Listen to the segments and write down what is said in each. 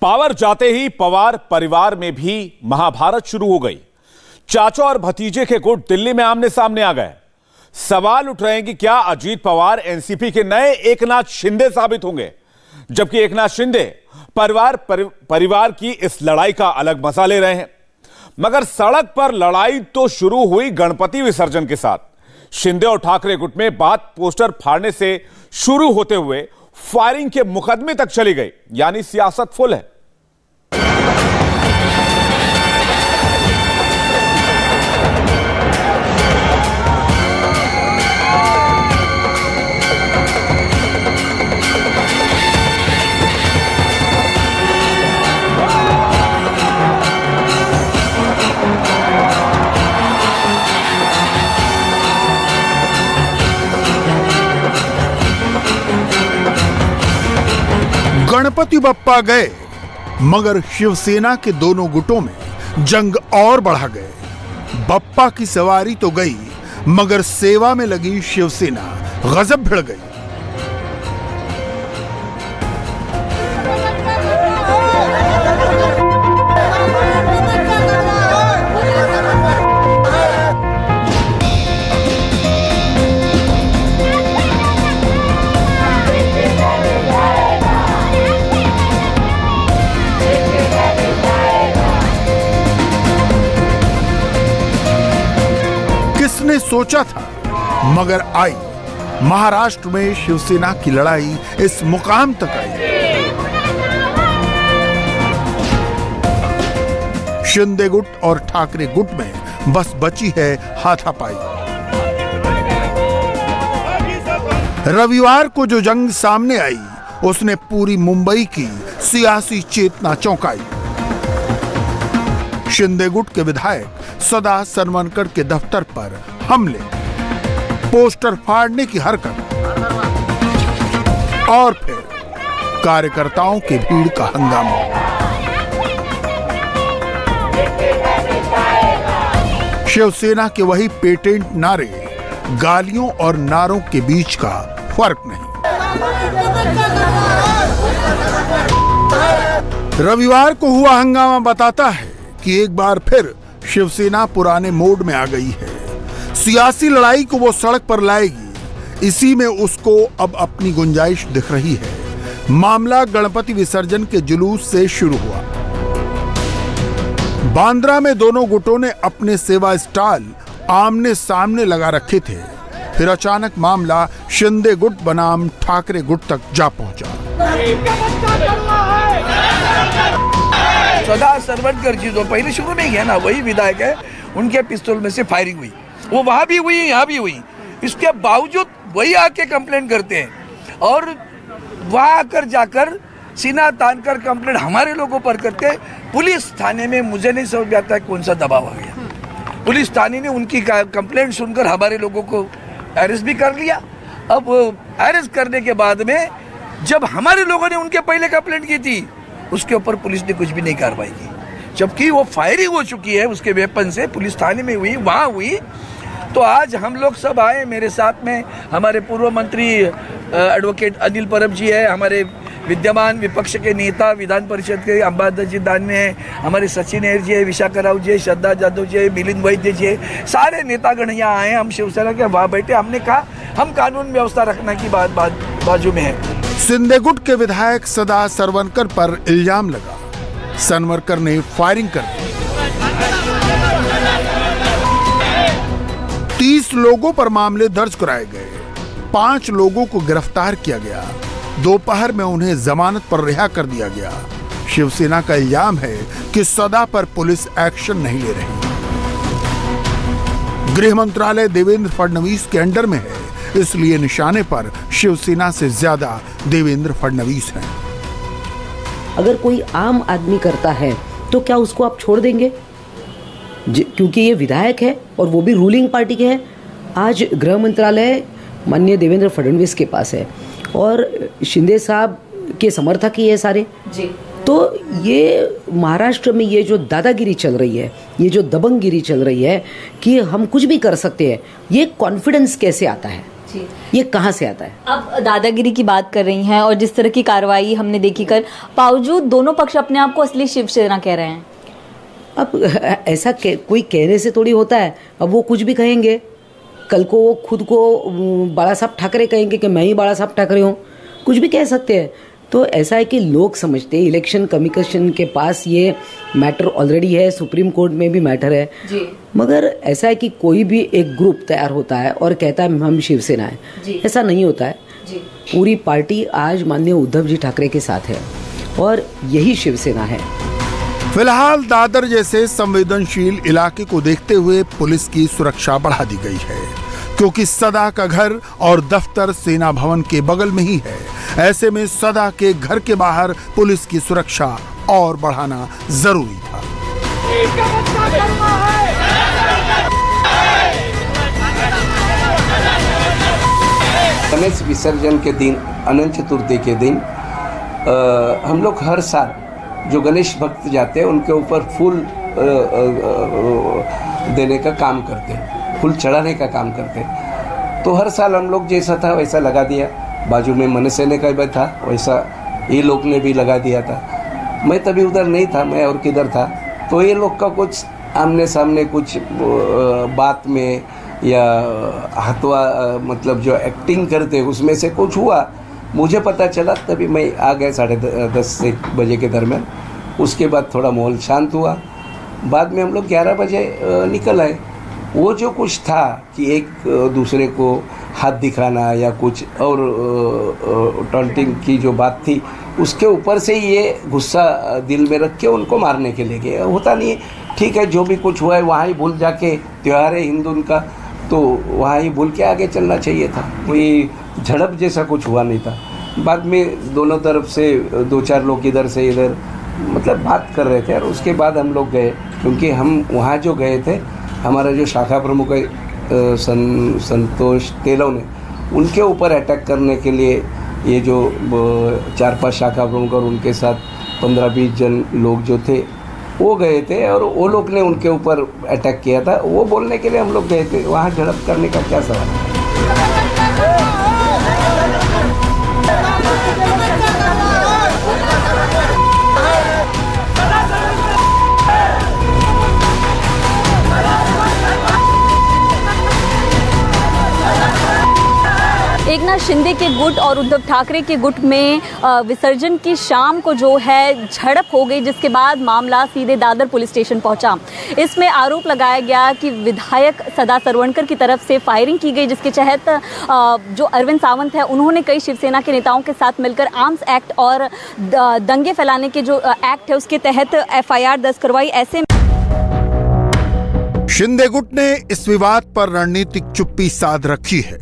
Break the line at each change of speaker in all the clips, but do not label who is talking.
Power जाते ही पवार परिवार में भी महाभारत शुरू हो गई। चाचा और भतीजे के गुट दिल्ली में आमने सामने आ गए। सवाल उठ रहे हैं कि क्या अजीत पवार एनसीपी के नए एकनाथ शिंदे साबित होंगे, जबकि एकनाथ शिंदे परिवार की इस लड़ाई का अलग मजा ले रहे हैं। मगर सड़क पर लड़ाई तो शुरू हुई गणपति विसर्जन के साथ। शिंदे और ठाकरे गुट में बात पोस्टर फाड़ने से शुरू होते हुए फायरिंग के मुकदमे तक चली गई, यानी सियासत फुल है।
गणपति बप्पा गए, मगर शिवसेना के दोनों गुटों में जंग और बढ़ा गए। बप्पा की सवारी तो गई, मगर सेवा में लगी शिवसेना गजब भिड़ गई। किसने सोचा था, मगर आई। महाराष्ट्र में शिवसेना की लड़ाई इस मुकाम तक आई। शिंदे गुट और ठाकरे गुट में बस बची है हाथापाई। रविवार को जो जंग सामने आई, उसने पूरी मुंबई की सियासी चेतना चौंकाई। शिंदे गुट के विधायक सदा सरवनकर के दफ्तर पर हमले, पोस्टर फाड़ने की हरकत और फिर कार्यकर्ताओं की भीड़ का हंगामा। शिवसेना के वही पेटेंट नारे, गालियों और नारों के बीच का फर्क नहीं। रविवार को हुआ हंगामा बताता है कि एक बार फिर शिवसेना पुराने मोड में आ गई है। सियासी लड़ाई को वो सड़क पर लाएगी, इसी में उसको अब अपनी गुंजाइश दिख रही है। मामला गणपति विसर्जन के जुलूस से शुरू हुआ। बांद्रा में दोनों गुटों ने अपने सेवा स्टॉल आमने सामने लगा रखे थे। फिर अचानक मामला शिंदे गुट बनाम ठाकरे गुट तक जा पहुंचा।
सदा सरवनकर जी जो पहले शुरू में गया ना, वही विधायक है, उनके पिस्तौल में से फायरिंग हुई। वो वहां भी हुई, यहाँ भी हुई। इसके बावजूद वही आके कंप्लेंट करते हैं और वहां आकर जाकर सीना तान कर कंप्लेंट हमारे लोगों पर करते। पुलिस थाने में मुझे नहीं समझ आता है कौन सा दबाव आ गया। पुलिस थाने ने उनकी कंप्लेंट सुनकर हमारे लोगों को अरेस्ट भी कर लिया। अब अरेस्ट करने के बाद में जब हमारे लोगों ने उनके पहले कंप्लेंट की थी, उसके ऊपर पुलिस ने कुछ भी नहीं कार्रवाई की, जबकि वो फायरिंग हो चुकी है उसके वेपन से, पुलिस थाने में हुई, वहां हुई। तो आज हम लोग सब आए, मेरे साथ में हमारे पूर्व मंत्री एडवोकेट अनिल परब जी है, हमारे विद्यमान विपक्ष के नेता विधान परिषद के अंबादास जी दान्य है, हमारे सचिन अय्यर जी है, विशाखा राव जी है, श्रद्धा जादव जी है, मिलिंद वैद्य जी है, सारे नेतागण यहाँ आए। हम शिवसेना के वहां बैठे, हमने कहा हम कानून व्यवस्था रखने की बाजू में है।
शिंदे गुट के विधायक सदा सरवनकर पर इल्जाम लगा। सरवनकर ने फायरिंग कर दी। 30 लोगों पर मामले दर्ज कराए गए। 5 लोगों को गिरफ्तार किया गया। दोपहर में उन्हें जमानत पर रिहा कर दिया गया। शिवसेना का इल्जाम है कि सदा पर पुलिस एक्शन नहीं ले रही। गृह मंत्रालय देवेंद्र फडणवीस के अंडर में है, इसलिए निशाने पर शिवसेना से ज्यादा देवेंद्र फडणवीस हैं।
अगर कोई आम आदमी करता है तो क्या उसको आप छोड़ देंगे? क्योंकि ये विधायक है और वो भी रूलिंग पार्टी के हैं। आज गृह मंत्रालय माननीय देवेंद्र फडणवीस के पास है और शिंदे साहब के समर्थक ही है सारे जी। तो ये महाराष्ट्र में ये जो दादागिरी चल रही है, ये जो दबंगगिरी चल रही है कि हम कुछ भी कर सकते हैं, ये कॉन्फिडेंस कैसे आता है? ये कहाँ से आता है?
अब दादागिरी की बात कर रही हैं और जिस तरह की कार्रवाई हमने देखी कर, बावजूद दोनों पक्ष अपने आप को असली शिवसेना कह रहे हैं।
अब ऐसा कोई कहने से थोड़ी होता है। अब वो कुछ भी कहेंगे, कल को वो खुद को बाला साहब ठाकरे कहेंगे कि मैं ही बाला साहब ठाकरे हूँ, कुछ भी कह सकते हैं। तो ऐसा है कि लोग समझते हैं इलेक्शन कमीशन के पास ये मैटर ऑलरेडी है, सुप्रीम कोर्ट में भी मैटर है जी। मगर ऐसा है कि कोई भी एक ग्रुप तैयार होता है और कहता है हम शिवसेना है, ऐसा नहीं होता है जी। पूरी पार्टी आज माननीय उद्धव जी ठाकरे के साथ है और यही शिवसेना है।
फिलहाल दादर जैसे संवेदनशील इलाके को देखते हुए पुलिस की सुरक्षा बढ़ा दी गई है, क्योंकि सदा का घर और दफ्तर सेना भवन के बगल में ही है। ऐसे में सदा के घर के बाहर पुलिस की सुरक्षा और बढ़ाना जरूरी था।
गणेश विसर्जन के दिन, अनंत चतुर्थी के दिन हम लोग हर साल जो गणेश भक्त जाते हैं उनके ऊपर फूल देने का काम करते हैं, फूल चढ़ाने का काम करते हैं। तो हर साल हम लोग जैसा था वैसा लगा दिया। बाजू में मनसेने का भी था, वैसा ये लोग ने भी लगा दिया था। मैं तभी उधर नहीं था, मैं और किधर था। तो ये लोग का कुछ आमने सामने कुछ बात में या हथवा मतलब जो एक्टिंग करते उसमें से कुछ हुआ, मुझे पता चला। तभी मैं आ गया 10:30 बजे के दरमियान। उसके बाद थोड़ा माहौल शांत हुआ। बाद में हम लोग 11 बजे निकल आए। वो जो कुछ था कि एक दूसरे को हाथ दिखाना या कुछ और टॉन्टिंग की जो बात थी, उसके ऊपर से ये गुस्सा दिल में रख के उनको मारने के लिए गए। होता नहीं है, ठीक है, जो भी कुछ हुआ है वहाँ ही भूल जाके, त्यौहार है हिंदू उनका, तो वहाँ ही भूल के आगे चलना चाहिए था। कोई झड़प जैसा कुछ हुआ नहीं था। बाद में दोनों तरफ से 2-4 लोग इधर से इधर मतलब बात कर रहे थे और उसके बाद हम लोग गए, क्योंकि हम वहाँ जो गए थे, हमारा जो शाखा प्रमुख है संतोष तेलव ने, उनके ऊपर अटैक करने के लिए ये जो 4-5 शाखा प्रमुख और उनके साथ 15-20 जन लोग जो थे वो गए थे और वो लोग ने उनके ऊपर अटैक किया था। वो बोलने के लिए हम लोग गए थे, वहाँ झड़प करने का क्या सवाल है।
एकनाथ शिंदे के गुट और उद्धव ठाकरे के गुट में विसर्जन की शाम को जो है झड़प हो गई, जिसके बाद मामला सीधे दादर पुलिस स्टेशन पहुंचा। इसमें आरोप लगाया गया कि विधायक सदा सरवणकर की तरफ से फायरिंग की गई, जिसके तहत जो अरविंद सावंत है उन्होंने कई शिवसेना के नेताओं के साथ मिलकर आर्म्स एक्ट और दंगे फैलाने के जो एक्ट है उसके तहत FIR दर्ज करवाई। ऐसे
शिंदे गुट ने इस विवाद पर रणनीतिक चुप्पी साध रखी है,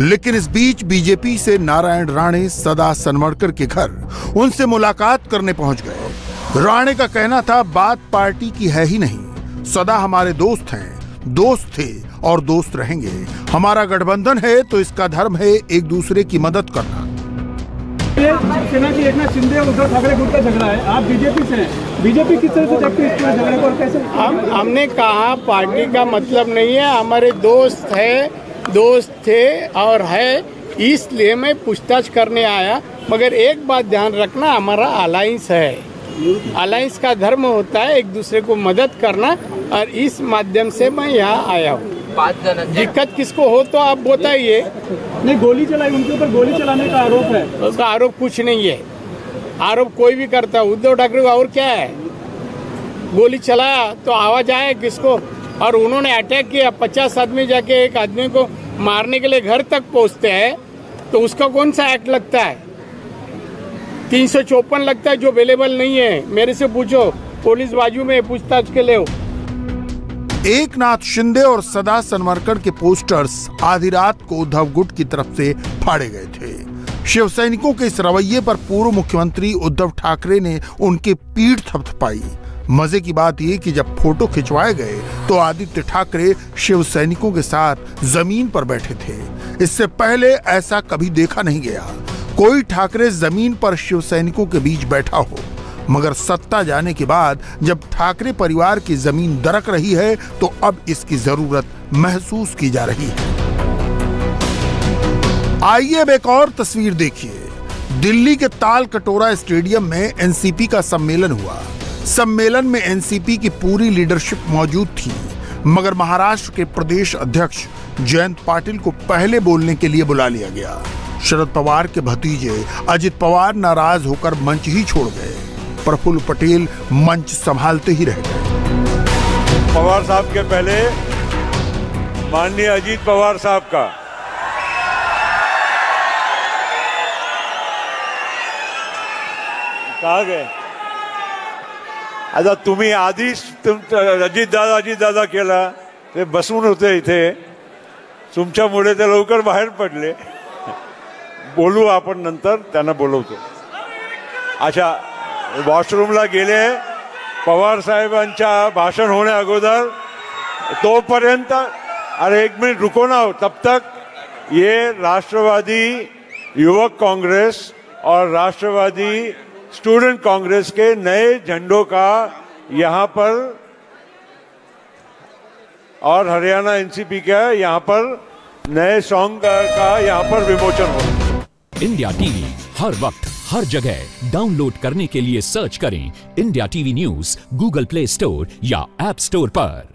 लेकिन इस बीच बीजेपी से नारायण राणे सदा सनवड़कर के घर उनसे मुलाकात करने पहुंच गए। राणे का कहना था बात पार्टी की है ही नहीं, सदा हमारे दोस्त हैं, दोस्त थे और दोस्त रहेंगे। हमारा गठबंधन है तो इसका धर्म है एक दूसरे की मदद करना।
सेना की एकनाथ शिंदे और उद्धव ठाकरे गुट का झगड़ा है, आप बीजेपी से हैं, बीजेपी किस तरह से देखते हैं इस पूरे झगड़े को और कैसे?
हमने कहा पार्टी का मतलब नहीं है, हमारे दोस्त है, दोस्त थे और है, इसलिए मैं पूछताछ करने आया। मगर एक बात ध्यान रखना, हमारा अलायंस है, अलायंस का धर्म होता है एक दूसरे को मदद करना, और इस माध्यम से मैं यहाँ आया हूँ। दिक्कत किसको हो तो आप बताइए।
नहीं, गोली चलाई, उनके ऊपर गोली चलाने का आरोप है।
उसका आरोप कुछ नहीं है, आरोप कोई भी करता है। उद्धव ठाकरे को और क्या है, गोली चलाया तो आवाज आया किसको, और उन्होंने अटैक किया। 50 आदमी जाके एक आदमी को मारने के लिए घर तक पहुंचते हैं, तो उसका कौन सा एक्ट लगता है? 354 लगता है, जो अवेलेबल नहीं है। मेरे से पूछो, पुलिस बाजू में पूछताछ के लिए हो।
एकनाथ शिंदे और सदा सनवड़कर के पोस्टर्स आधी रात को उद्धव गुट की तरफ से फाड़े गए थे। शिव सैनिकों के इस रवैये पर पूर्व मुख्यमंत्री उद्धव ठाकरे ने उनकी पीठ थपथपाई। मजे की बात यह कि जब फोटो खिंचवाए गए तो आदित्य ठाकरे शिव सैनिकों के साथ जमीन पर बैठे थे। इससे पहले ऐसा कभी देखा नहीं गया, कोई ठाकरे जमीन पर शिव सैनिकों के बीच बैठा हो। मगर सत्ता जाने के बाद जब ठाकरे परिवार की जमीन दरक रही है तो अब इसकी जरूरत महसूस की जा रही है। आइए अब एक और तस्वीर देखिए। दिल्ली के ताल कटोरा स्टेडियम में एनसीपी का सम्मेलन हुआ। सम्मेलन में एनसीपी की पूरी लीडरशिप मौजूद थी, मगर महाराष्ट्र के प्रदेश अध्यक्ष जयंत पाटिल को पहले बोलने के लिए बुला लिया गया। शरद पवार के भतीजे अजित पवार नाराज होकर मंच ही छोड़ गए। प्रफुल्ल पटेल मंच संभालते ही रह गए।
पवार साहब के पहले माननीय अजीत पवार साहब का कहा गए। आता तुम्ही आधीच अजित दादा केला, ते बसून होते इथे, तुमच्यामुळे ते लवकर बाहेर पडले। बोलू आपण नंतर, त्यांना बोलवतो। अच्छा, वॉशरूमला गेले पवार साहेबांच्या भाषण होण्या अगोदर, तोपर्यंत अरे एक मिनट रुको ना, तब तक ये राष्ट्रवादी युवक कांग्रेस और राष्ट्रवादी स्टूडेंट कांग्रेस के नए झंडों का यहाँ पर और हरियाणा एनसीपी का यहाँ पर नए सॉन्ग का यहाँ पर विमोचन हो।
इंडिया टीवी हर वक्त हर जगह डाउनलोड करने के लिए सर्च करें India TV news Google play store या ऐप स्टोर पर।